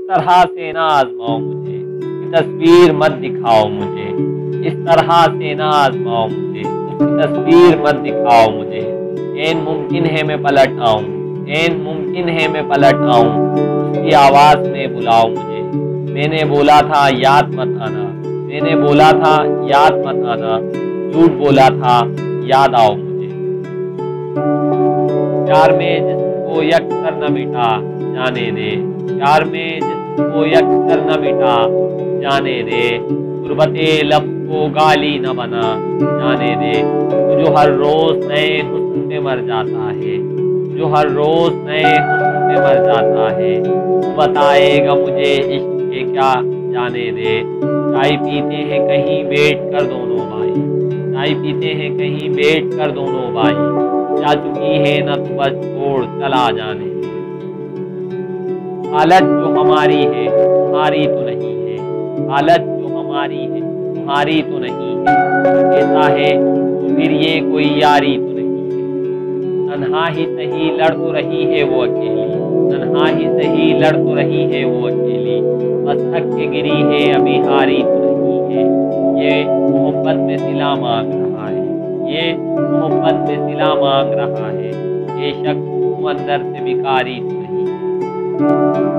तरह से ना आजमाओ मुझे, उसकी तस्वीर मत दिखाओ मुझे, इस तरह से ना आजमाओ मुझे, उसकी तस्वीर मत दिखाओ मुझे। ऐन मुमकिन है मैं पलट आऊं, ऐन मुमकिन है मैं पलट आऊं, उसकी आवाज़ में बुलाओ मुझे। मैंने बोला था याद मत आना, मैंने बोला था याद मत आना, झूठ बोला था याद आओ मुझे। प्यार में जिसको यकसर न मिटा जाने दे, प्यार में जिसको यकसर न मिटा जाने दे, गुर्बते लफ्ज़ को गाली न बना जाने दे। तू जो हर रोज़ नए हुस्न पे मर जाता है, जो हर रोज़ नए हुस्न पे मर जाता है, तू बताएगा मुझे इश्क के क्या जाने दे। चाय पीते हैं कहीं बैठ कर दोनों भाई, चाय पीते हैं कहीं बैठ कर दोनों भाई, जा चुकी है न तू बस छोड़ चला जाने दे। हालत जो हमारी है तुम्हारी तो नहीं है, हालत जो हमारी है तुम्हारी तो नहीं है, ऐसा है तो फिर ये कोई यारी तो नहीं है। तन्हा ही सही लड़ तो रही है वो अकेली, तन्हा ही सही लड़ तो रही है वो अकेली, बस थक के गिरी है अभी हारी तो नहीं है। ये मोहब्बत में सिला मांग रहा है, ये मोहब्बत में सिला मांग रहा है, बेशक तू अंदर से भिखारी तो नहीं है।